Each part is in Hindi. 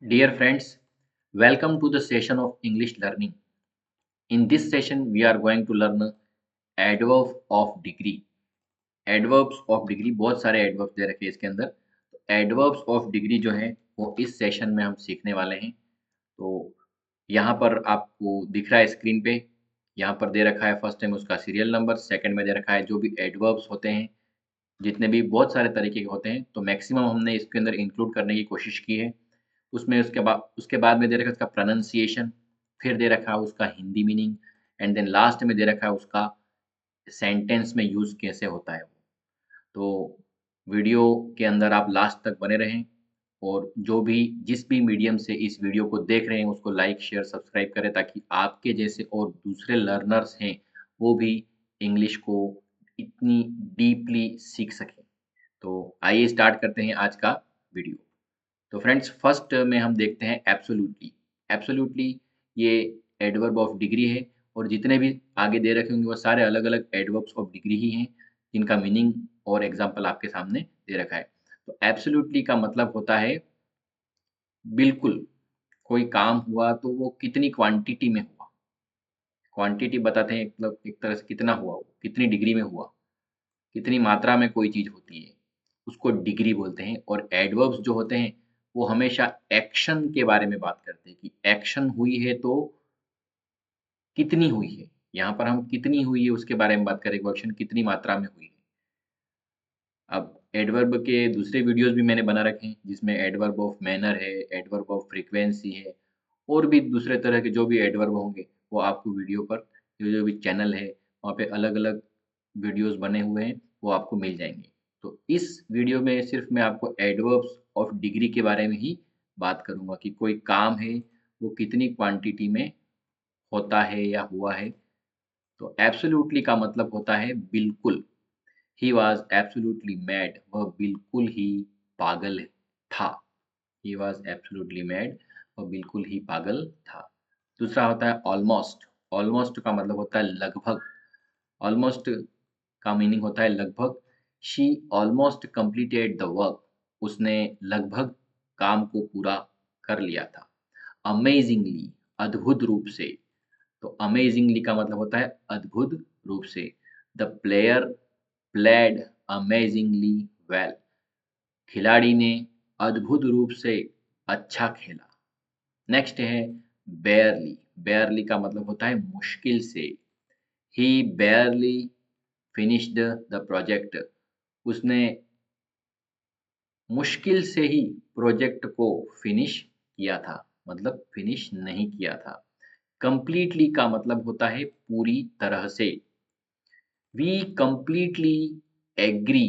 Dear friends, welcome to the session of English learning. In this session, we are going to learn adverb of degree. Adverbs of degree बहुत सारे adverbs दे रखे हैं इसके अंदर. Adverbs of degree जो है वो इस सेशन में हम सीखने वाले हैं. तो यहाँ पर आपको दिख रहा है स्क्रीन पे. यहाँ पर दे रखा है फर्स्ट टाइम उसका सीरियल नंबर, सेकंड में दे रखा है जो भी एडवर्ब्स होते हैं, जितने भी बहुत सारे तरीके के होते हैं, तो मैक्सिमम हमने इसके अंदर इंक्लूड करने की कोशिश की है. उसमें उसके बाद में दे रखा है उसका प्रोनाउंसिएशन, फिर दे रखा है उसका Hindi meaning, and then last में दे रखा है उसका सेंटेंस में यूज़ कैसे होता है वो. तो वीडियो के अंदर आप लास्ट तक बने रहें, और जो भी जिस भी मीडियम से इस वीडियो को देख रहे हैं उसको लाइक शेयर सब्सक्राइब करें, ताकि आपके जैसे और दूसरे लर्नर्स हैं वो भी इंग्लिश को इतनी डीपली सीख सकें. तो आइए स्टार्ट करते हैं आज का वीडियो. तो फ्रेंड्स, फर्स्ट में हम देखते हैं एब्सोल्युटली. एब्सोल्युटली ये एडवर्ब ऑफ डिग्री है, और जितने भी आगे दे रखे होंगे वो सारे अलग अलग एडवर्ब्स ऑफ डिग्री ही हैं, जिनका मीनिंग और एग्जाम्पल आपके सामने दे रखा है. तो एब्सोल्युटली का मतलब होता है बिल्कुल. कोई काम हुआ तो वो कितनी क्वांटिटी में हुआ. क्वांटिटी बताते हैं, मतलब एक तरह से कितना हुआ, वो कितनी डिग्री में हुआ, कितनी मात्रा में कोई चीज़ होती है, उसको डिग्री बोलते हैं. और एडवर्ब्स जो होते हैं वो हमेशा एक्शन के बारे में बात करते हैं कि एक्शन हुई है तो कितनी हुई है. यहाँ पर हम कितनी हुई है उसके बारे में बात करेंगे, एक्शन कितनी मात्रा में हुई है. अब एडवर्ब के दूसरे वीडियोस भी मैंने बना रखे हैं, जिसमें एडवर्ब ऑफ मैनर है, एडवर्ब ऑफ फ्रीक्वेंसी है, और भी दूसरे तरह के जो भी एडवर्ब होंगे वो आपको वीडियो पर, जो भी चैनल है वहाँ पे अलग अलग वीडियोस बने हुए हैं, वो आपको मिल जाएंगे. तो इस वीडियो में सिर्फ मैं आपको एडवर्ब्स ऑफ डिग्री के बारे में ही बात करूँगा कि कोई काम है वो कितनी क्वांटिटी में होता है या हुआ है. तो एब्सोल्युटली का मतलब होता है बिल्कुल. ही वॉज एब्सोल्युटली मैड, वह बिल्कुल ही पागल था. ही वॉज एब्सोल्युटली मैड, वह बिल्कुल ही पागल था. दूसरा होता है ऑलमोस्ट. ऑलमोस्ट का मतलब होता है लगभग. ऑलमोस्ट का मीनिंग होता है लगभग. She almost completed the work, उसने लगभग काम को पूरा कर लिया था. अमेजिंगली, अद्भुत रूप से. तो अमेजिंगली का मतलब होता है अद्भुत रूप से. The player played amazingly well, खिलाड़ी ने अद्भुत रूप से अच्छा खेला. नेक्स्ट है बेयरली. बेयरली का मतलब होता है मुश्किल से. ही बेयरली फिनिश्ड द प्रोजेक्ट, उसने मुश्किल से ही प्रोजेक्ट को फिनिश किया था, मतलब फिनिश नहीं किया था. कंप्लीटली का मतलब होता है पूरी तरह से. We completely agree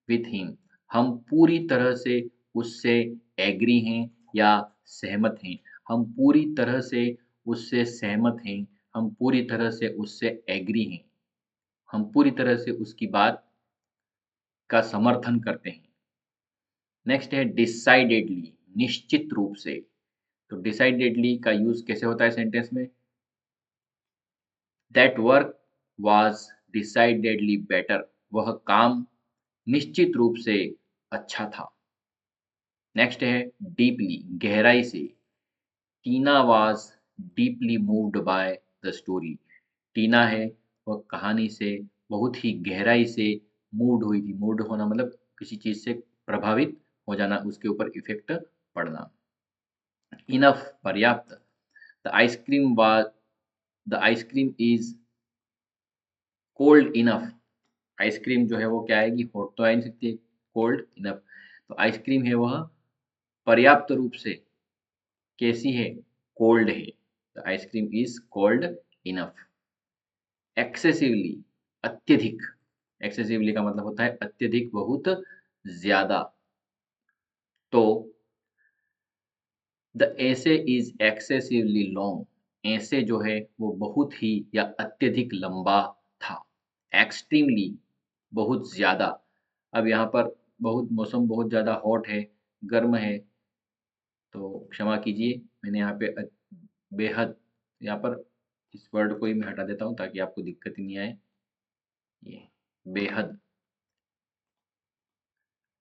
with him, हम पूरी तरह से उससे एग्री हैं या सहमत हैं. हम पूरी तरह से उससे सहमत हैं, हम पूरी तरह से उससे एग्री हैं, हम पूरी तरह से उसकी बात का समर्थन करते हैं. नेक्स्ट है डिसाइडेडली, निश्चित रूप से. तो डिसाइडेडली का यूज कैसे होता है सेंटेंस में? That work was decidedly better, वह काम निश्चित रूप से अच्छा था. नेक्स्ट है डीपली, गहराई से. Tina was deeply moved by the story. Tina है वह कहानी से बहुत ही गहराई से मूड हुई थी. मूड होना मतलब किसी चीज से प्रभावित हो जाना, उसके ऊपर इफेक्ट पड़ना. इनफ, पर्याप्त. The ice cream was the ice cream is cold enough. Ice cream जो है वो क्या आएगी, हॉट तो आ नहीं सकती, कोल्ड इनफ. तो आइसक्रीम है वह पर्याप्त रूप से कैसी है, कोल्ड है. The ice cream is cold enough. Excessively, अत्यधिक. एक्सेसिवली का मतलब होता है अत्यधिक, बहुत ज्यादा. तो द ऐसे इज एक्सेसिवली लॉन्ग, ऐसे जो है वो बहुत ही या अत्यधिक लंबा था. एक्सट्रीमली, बहुत ज्यादा. अब यहाँ पर बहुत मौसम बहुत ज्यादा हॉट है, गर्म है, तो क्षमा कीजिए, मैंने यहाँ पे बेहद, यहाँ पर इस वर्ड को ही मैं हटा देता हूँ ताकि आपको दिक्कत ही नहीं आए. ये बेहद.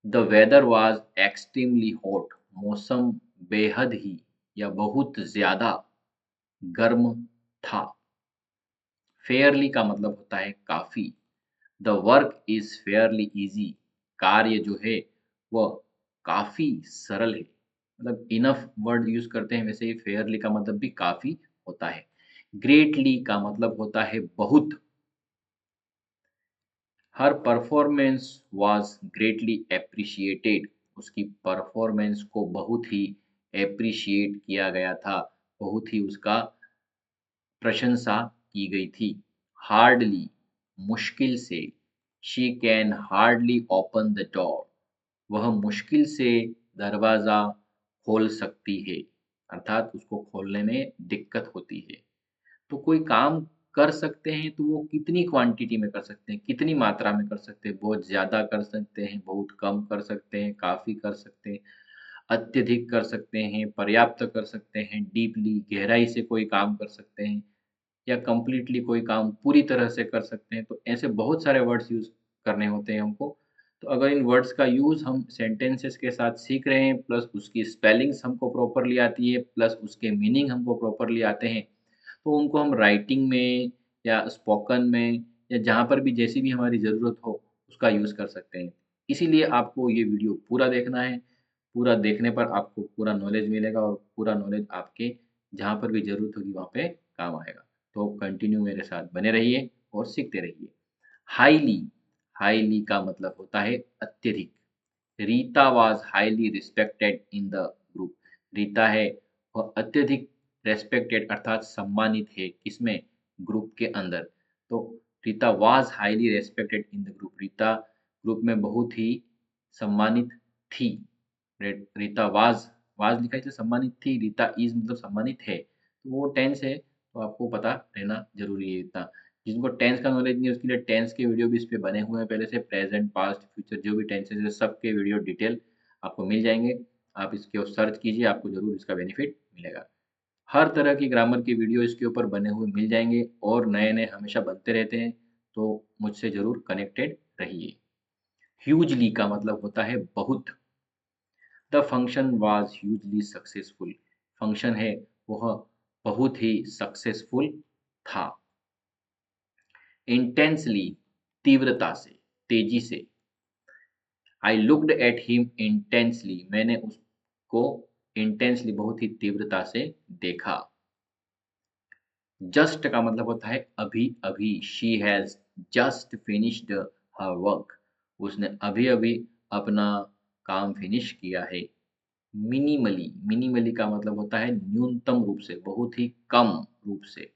The weather was extremely hot, मौसम बेहद ही या बहुत ज्यादा गर्म था। फेयरली का मतलब होता है काफी। The work is fairly easy, कार्य जो है वह काफी सरल है। मतलब इनफ वर्ड यूज करते हैं, वैसे ही फेयरली का मतलब भी काफी होता है। ग्रेटली का मतलब होता है बहुत। हर परफॉर्मेंस वाज ग्रेटली एप्रिशिएटेड, उसकी परफॉर्मेंस को बहुत ही एप्रिशिएट किया गया था, बहुत ही उसका प्रशंसा की गई थी। हार्डली मुश्किल से, she can hardly open the door, वह मुश्किल से दरवाजा खोल सकती है, अर्थात उसको खोलने में दिक्कत होती है। तो कोई काम कर सकते हैं तो वो कितनी क्वांटिटी में कर सकते हैं, कितनी मात्रा में कर सकते हैं, बहुत ज़्यादा कर सकते हैं, बहुत कम कर सकते हैं, काफ़ी कर सकते हैं, अत्यधिक कर सकते हैं, पर्याप्त कर सकते हैं, डीपली गहराई से कोई काम कर सकते हैं, या कंप्लीटली कोई काम पूरी तरह से कर सकते हैं। तो ऐसे बहुत सारे वर्ड्स यूज़ करने होते हैं हमको। तो अगर इन वर्ड्स का यूज़ हम सेंटेंसेस के साथ सीख रहे हैं, प्लस उसकी स्पेलिंग्स हमको प्रॉपरली आती है, प्लस उसके मीनिंग हमको प्रॉपरली आते हैं, तो उनको हम राइटिंग में या स्पोकन में या जहाँ पर भी जैसी भी हमारी ज़रूरत हो, उसका यूज़ कर सकते हैं। इसीलिए आपको ये वीडियो पूरा देखना है। पूरा देखने पर आपको पूरा नॉलेज मिलेगा और पूरा नॉलेज आपके जहाँ पर भी ज़रूरत होगी वहाँ पे काम आएगा। तो कंटिन्यू मेरे साथ बने रहिए और सीखते रहिए। हाईली, हाईली का मतलब होता है अत्यधिक। Rita was highly respected in the group, Rita है वह अत्यधिक रेस्पेक्टेड अर्थात सम्मानित है, किसमें, ग्रुप के अंदर। तो Rita was highly respected in the group, Rita group में बहुत ही सम्मानित थी। रीता वाज लिखा है तो सम्मानित थी, रीता इज मतलब सम्मानित है, तो वो टेंस है, तो आपको पता रहना जरूरी है इतना। जिनको टेंस का नॉलेज नहीं है उसके लिए टेंस के वीडियो भी इस पे बने हुए हैं पहले से, प्रेजेंट पास्ट फ्यूचर जो भी टेंसेस है सबके वीडियो डिटेल आपको मिल जाएंगे। आप इसके सर्च कीजिए, आपको जरूर इसका बेनिफिट मिलेगा। हर तरह की ग्रामर की वीडियो इसके ऊपर बने हुए मिल जाएंगे और नए नए हमेशा बनते रहते हैं, तो मुझसे जरूर कनेक्टेड रहिए। ह्यूजली का मतलब होता है बहुत। The function was hugely successful, function है वह बहुत ही सक्सेसफुल था। इंटेंसली तीव्रता से, तेजी से। I looked at him intensely, मैंने उसको इंटेंसली बहुत ही तीव्रता से देखा। जस्ट का मतलब होता है अभी अभी, she has just finished her work, उसने अभी अभी अपना काम फिनिश किया है। मिनिमली, मिनिमली का मतलब होता है न्यूनतम रूप से, बहुत ही कम रूप से।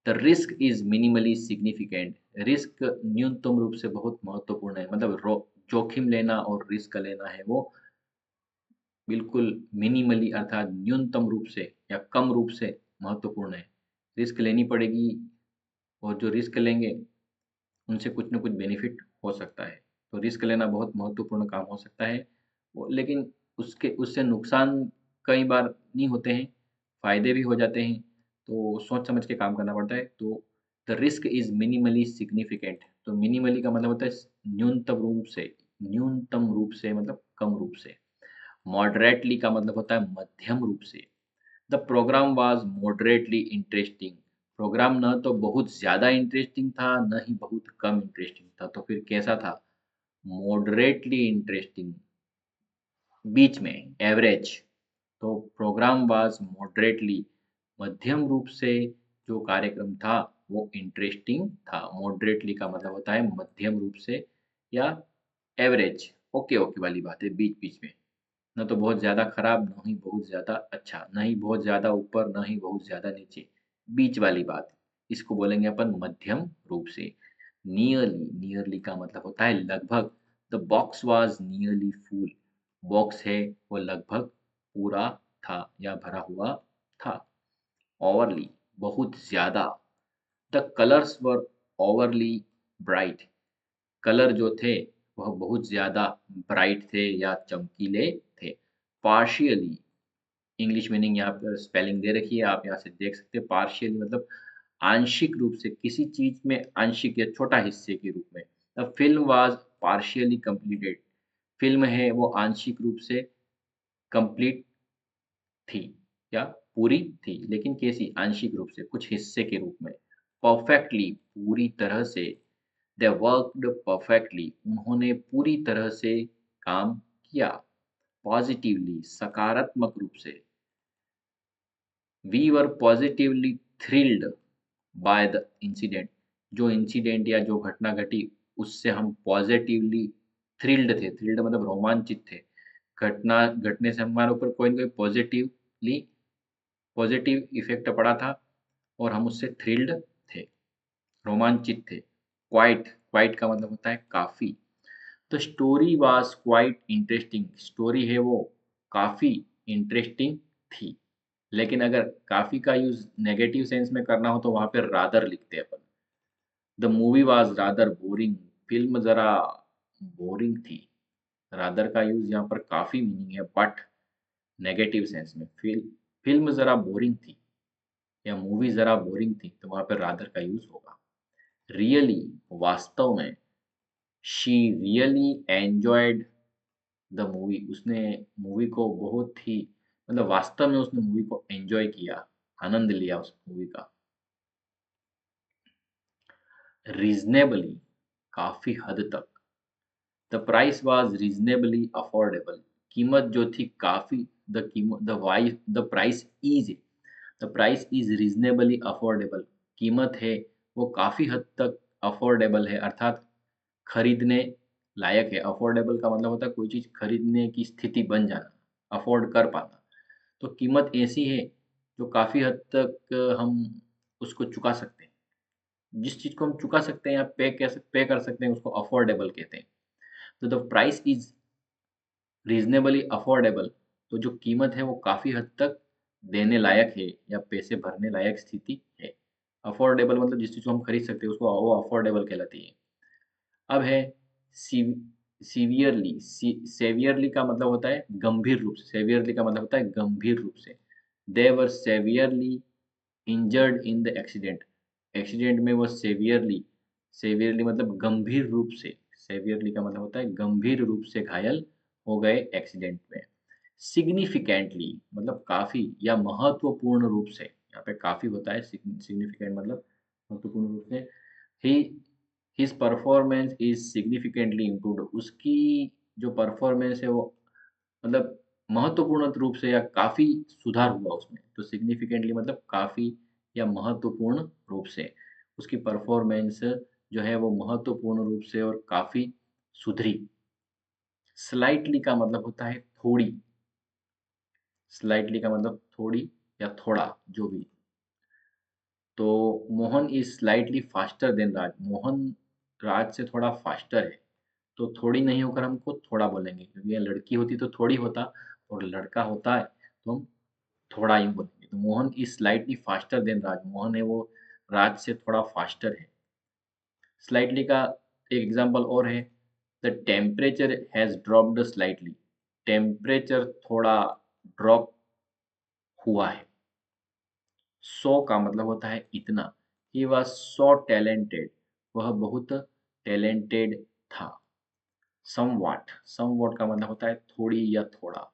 The risk is minimally significant, risk न्यूनतम रूप से बहुत महत्वपूर्ण है, मतलब जोखिम लेना और रिस्क लेना है वो बिल्कुल मिनिमली अर्थात न्यूनतम रूप से या कम रूप से महत्वपूर्ण है। रिस्क लेनी पड़ेगी और जो रिस्क लेंगे उनसे कुछ न कुछ बेनिफिट हो सकता है। तो रिस्क लेना बहुत महत्वपूर्ण काम हो सकता है। लेकिन उसके उससे नुकसान कई बार नहीं होते हैं, फ़ायदे भी हो जाते हैं, तो सोच समझ के काम करना पड़ता है। तो the risk is minimally significant, तो मिनिमली का मतलब होता है न्यूनतम रूप से मतलब कम रूप से। मॉडरेटली का मतलब होता है मध्यम रूप से। The programme was moderately interesting, programme न तो बहुत ज़्यादा इंटरेस्टिंग था, न ही बहुत कम इंटरेस्टिंग था, तो फिर कैसा था, मॉडरेटली इंटरेस्टिंग, बीच में, एवरेज। तो प्रोग्राम वाज मॉडरेटली, मध्यम रूप से जो कार्यक्रम था वो इंटरेस्टिंग था। मॉडरेटली का मतलब होता है मध्यम रूप से या एवरेज, ओके ओके वाली बात है, बीच बीच में। ना तो बहुत ज़्यादा खराब, ना ही बहुत ज़्यादा अच्छा, ना ही बहुत ज़्यादा ऊपर, ना ही बहुत ज़्यादा नीचे, बीच वाली बात। इसको बोलेंगे अपन मध्यम रूप से। नियरली, नियरली का मतलब होता है लगभग। The box was nearly full, box है वो लगभग पूरा था या भरा हुआ था। ओवरली, बहुत ज़्यादा। The colours were overly bright, colour जो थे वह बहुत ज़्यादा ब्राइट थे या चमकीले थे। पार्शियली, इंग्लिश मीनिंग यहाँ पर स्पेलिंग दे रखी है, आप यहाँ से देख सकते हैं। पार्शियली मतलब आंशिक रूप से, किसी चीज़ में आंशिक या छोटा हिस्से के रूप में। The film was partially completed, film है वो आंशिक रूप से कंप्लीट थी या पूरी थी, लेकिन कैसी? आंशिक रूप से, कुछ हिस्से के रूप में। परफेक्टली, पूरी तरह से। दे वर्कड परफेक्टली, उन्होंने पूरी तरह से काम किया। पॉजिटिवली, सकारात्मक रूप से। We were positively thrilled by the incident, जो इंसिडेंट या जो घटना घटी उससे हम पॉजिटिवली थ्रिल्ड थे। थ्रिल्ड मतलब रोमांचित थे। घटना घटने से हमारे ऊपर कोई ना कोई पॉजिटिव इफेक्ट पड़ा था और हम उससे थ्रिल्ड थे, रोमांचित थे। क्वाइट, क्वाइट का मतलब होता है काफी। तो story was quite interesting, story है वो काफी इंटरेस्टिंग थी। लेकिन अगर काफी का यूज नेगेटिव सेंस में करना हो तो वहां पे रादर लिखते हैं अपन। The movie was rather boring, film जरा बोरिंग थी। रादर का यूज यहाँ पर काफी मीनिंग है, बट नेगेटिव सेंस में। फिल्म जरा बोरिंग थी या मूवी जरा बोरिंग थी तो वहां पर रादर का यूज होगा। रियली, वास्तव में। She really enjoyed the movie, उसने मूवी को बहुत ही, मतलब वास्तव में उसने मूवी को एंजॉय किया, आनंद लिया उस मूवी का। रीजनेबली, काफी हद तक। The price was reasonably affordable, कीमत जो थी काफी, the price is, the price is reasonably affordable, कीमत है वो काफी हद तक अफोर्डेबल है, अर्थात खरीदने लायक है। अफोर्डेबल का मतलब होता है कोई चीज खरीदने की स्थिति बन जाना, अफोर्ड कर पाना। तो कीमत ऐसी है जो काफी हद तक हम उसको चुका सकते हैं। जिस चीज को हम चुका सकते हैं या पे कर सकते हैं उसको अफोर्डेबल कहते हैं। तो the price is reasonably affordable, तो जो कीमत है वो काफी हद तक देने लायक है या पैसे भरने लायक स्थिति है। अफोर्डेबल मतलब जिस चीज को हम खरीद सकते हैं उसको वो अफोर्डेबल कहलाती है। अब है सीवियरली। सेवियरली का मतलब होता है गंभीर रूप से, सेवियरली का मतलब होता है गंभीर रूप से। They were severely injured in the accident, accident में वो सेवियरली, सेवियरली मतलब गंभीर रूप से, सेवियरली का मतलब होता है गंभीर रूप से घायल हो गए एक्सीडेंट में। सिग्निफिकेंटली मतलब काफी या महत्वपूर्ण रूप से, यहाँ पे काफी होता है, सिग्निफिकेंट मतलब महत्वपूर्ण रूप से। He his performance is significantly improved, उसकी जो परफॉर्मेंस है वो मतलब महत्वपूर्ण रूप से या काफी सुधार हुआ उसमें। तो सिग्निफिकेंटली मतलब काफी या महत्वपूर्ण रूप से उसकी परफॉर्मेंस जो है वो महत्वपूर्ण रूप से और काफी सुधरी। स्लाइटली का मतलब होता है थोड़ी, स्लाइटली का मतलब थोड़ी या थोड़ा जो भी। तो Mohan is slightly faster than Raj, Mohan Raj से थोड़ा फास्टर है। तो थोड़ी नहीं होकर हमको थोड़ा बोलेंगे, क्योंकि ये लड़की होती तो थोड़ी होता और लड़का होता है तो हम थोड़ा ही बोलेंगे। तो Mohan is slightly faster than Raj, Mohan है वो राज से थोड़ा फास्टर है। स्लाइटली का एक एग्जांपल और है, the temperature has dropped slightly, temperature थोड़ा ड्रॉप हुआ है। सो का मतलब होता है इतना। ही वॉज सो टैलेंटेड, वह बहुत टैलेंटेड था। समवॉट, समवॉट का मतलब होता है थोड़ी या थोड़ा।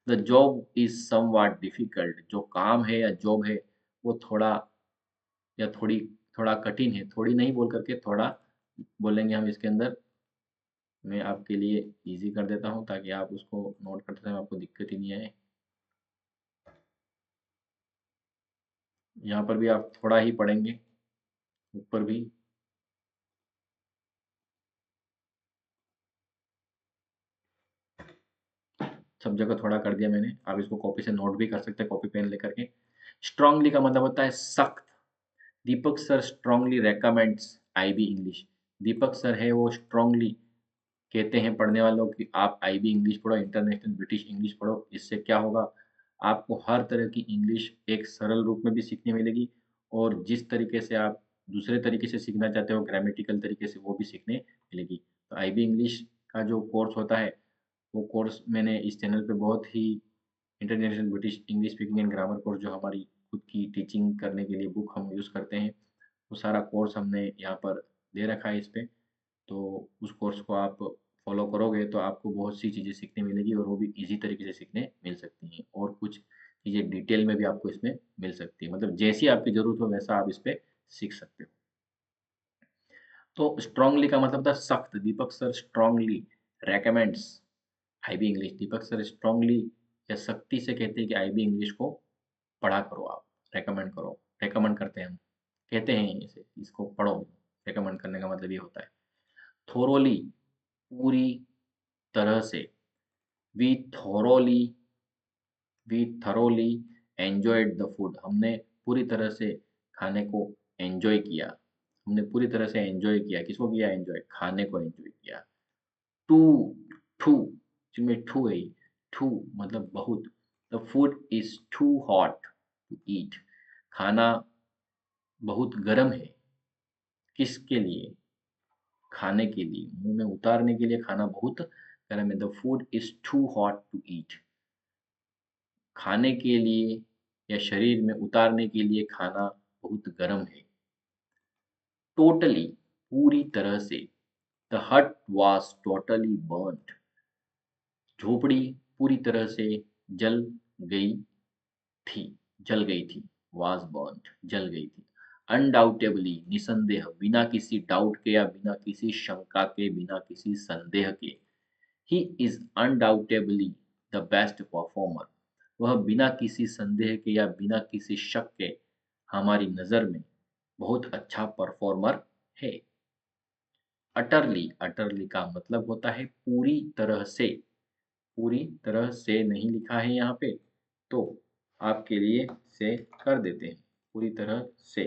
The job is somewhat difficult, जो काम है या जॉब है वो थोड़ा या थोड़ी, थोड़ा कठिन है। थोड़ी नहीं बोल करके थोड़ा बोलेंगे हम इसके अंदर। मैं आपके लिए इजी कर देता हूँ ताकि आप उसको नोट करते समय आपको दिक्कत ही नहीं आए। यहाँ पर भी आप थोड़ा ही पढ़ेंगे, ऊपर भी। सब जगह थोड़ा कर दिया मैंने, आप इसको कॉपी से नोट भी कर सकते हैं, कॉपी पेन लेकर के। स्ट्रांगली का मतलब होता है सख्त। Deepak sir strongly recommends IB English, Deepak sir है वो स्ट्रांगली कहते हैं पढ़ने वालों की आप आईबी इंग्लिश पढ़ो, इंटरनेशनल ब्रिटिश इंग्लिश पढ़ो। इससे क्या होगा, आपको हर तरह की इंग्लिश एक सरल रूप में भी सीखने मिलेगी और जिस तरीके से आप दूसरे तरीके से सीखना चाहते हो ग्रामेटिकल तरीके से वो भी सीखने मिलेगी। तो आईबी इंग्लिश का जो कोर्स होता है वो कोर्स मैंने इस चैनल पे बहुत ही, international British English speaking and grammar course जो हमारी खुद की टीचिंग करने के लिए बुक हम यूज़ करते हैं, वो सारा कोर्स हमने यहाँ पर दे रखा है इस पे। तो उस कोर्स को आप फॉलो करोगे तो आपको बहुत सी चीज़ें सीखने मिलेगी और वो भी इजी तरीके से सीखने मिल सकती हैं। और कुछ चीज़ें डिटेल में भी आपको इसमें मिल सकती है, मतलब जैसी आपकी ज़रूरत हो वैसा आप इस पे सीख सकते हो। तो स्ट्रांगली का मतलब था सख्त। Deepak sir strongly recommends IB English. Deepak sir strongly या सख्ती से कहते हैं कि आईबी इंग्लिश को पढ़ा करो, आप रेकमेंड करो। रेकमेंड करते हैं हम, कहते हैं इसे, इसको पढ़ो। रेकमेंड करने का मतलब ये होता है। थोरोली पूरी तरह से। We thoroughly we thoroughly enjoyed the food. हमने पूरी तरह से खाने को एंजॉय किया। हमने पूरी तरह से एंजॉय किया। किसको किया एंजॉय? खाने को एंजॉय किया। टू टू जिसमें टू है, टू मतलब बहुत। The food is too hot to eat. खाना बहुत गर्म है। किसके लिए? खाने के लिए, मुंह में उतारने के लिए खाना बहुत गर्म है। The food is too hot to eat. खाने के लिए या शरीर में उतारने के लिए खाना बहुत गर्म है। टोटली पूरी तरह से। द हट वॉज टोटली बर्न्ड। झोपड़ी पूरी तरह से जल गई थी। जल गई थी। वॉज बर्न्ड जल गई थी। अनडाउटेबली निसंदेह, बिना किसी डाउट के या बिना किसी शंका के, बिना किसी संदेह के। He is undoubtedly the best performer. वह बिना किसी संदेह के या बिना किसी शक के हमारी नज़र में बहुत अच्छा परफॉर्मर है। अटरली, अटरली का मतलब होता है पूरी तरह से। पूरी तरह से नहीं लिखा है यहाँ पे, तो आपके लिए से कर देते हैं पूरी तरह से।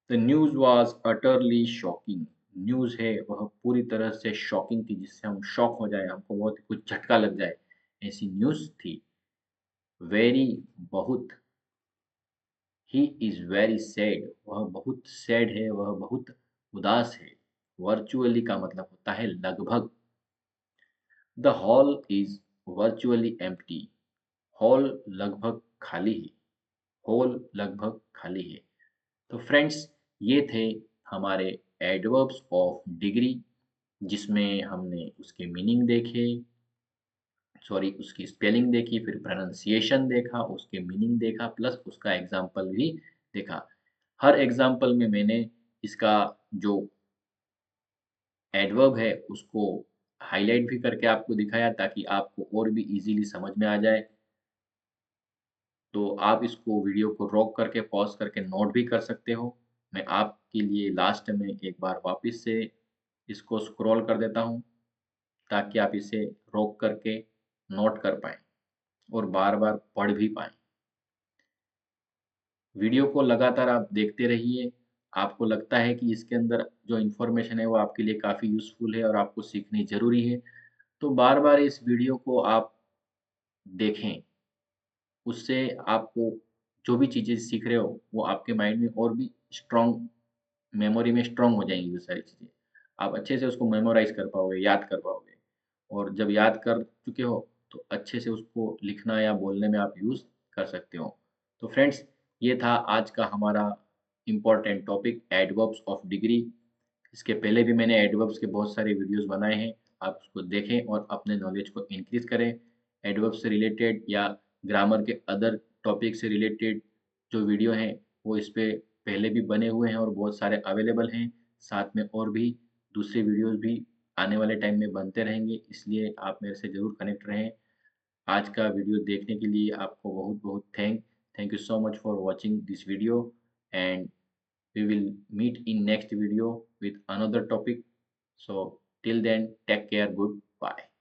The news was utterly shocking. News है वह पूरी तरह से शॉकिंग थी, जिससे हम शॉक हो जाए, हमको बहुत कुछ झटका लग जाए, ऐसी न्यूज़ थी। वेरी बहुत। He is very sad. वह बहुत सैड है, वह बहुत उदास है। वर्चुअली का मतलब होता है लगभग। The hall is virtually empty. Hall लगभग खाली है। हॉल लगभग खाली है। तो फ्रेंड्स, ये थे हमारे एडवर्ब्स ऑफ डिग्री, जिसमें हमने उसके मीनिंग देखे, सॉरी उसकी स्पेलिंग देखी, फिर प्रोनाउंसिएशन देखा, उसके मीनिंग देखा, प्लस उसका एग्जाम्पल भी देखा। हर एग्जाम्पल में मैंने इसका जो एडवर्ब है उसको हाईलाइट भी करके आपको दिखाया, ताकि आपको और भी इजीली समझ में आ जाए। तो आप इसको वीडियो को रोक करके पॉज करके नोट भी कर सकते हो। मैं आपके लिए लास्ट में एक बार वापस से इसको स्क्रॉल कर देता हूँ, ताकि आप इसे रोक करके नोट कर पाएँ और बार बार पढ़ भी पाएँ। वीडियो को लगातार आप देखते रहिए। आपको लगता है कि इसके अंदर जो इन्फॉर्मेशन है वो आपके लिए काफ़ी यूज़फुल है और आपको सीखनी ज़रूरी है, तो बार बार इस वीडियो को आप देखें। उससे आपको जो भी चीज़ें सीख रहे हो वो आपके माइंड में और भी स्ट्रॉन्ग, मेमोरी में स्ट्रॉन्ग हो जाएंगी वो सारी चीज़ें। आप अच्छे से उसको मेमोराइज़ कर पाओगे, याद कर पाओगे, और जब याद कर चुके हो तो अच्छे से उसको लिखना या बोलने में आप यूज़ कर सकते हो। तो फ्रेंड्स, ये था आज का हमारा important topic, adverbs of degree. इसके पहले भी मैंने एडवर्ब्स के बहुत सारे वीडियोस बनाए हैं, आप उसको देखें और अपने नॉलेज को इंक्रीज़ करें। एडवर्ब से रिलेटेड या ग्रामर के अदर टॉपिक से रिलेटेड जो वीडियो हैं वो इस पे पहले भी बने हुए हैं और बहुत सारे अवेलेबल हैं। साथ में और भी दूसरे वीडियोस भी आने वाले टाइम में बनते रहेंगे, इसलिए आप मेरे से ज़रूर कनेक्ट रहें। आज का वीडियो देखने के लिए आपको बहुत बहुत thank you so much for watching this video, and we will meet in next video with another topic. So till then, take care, goodbye.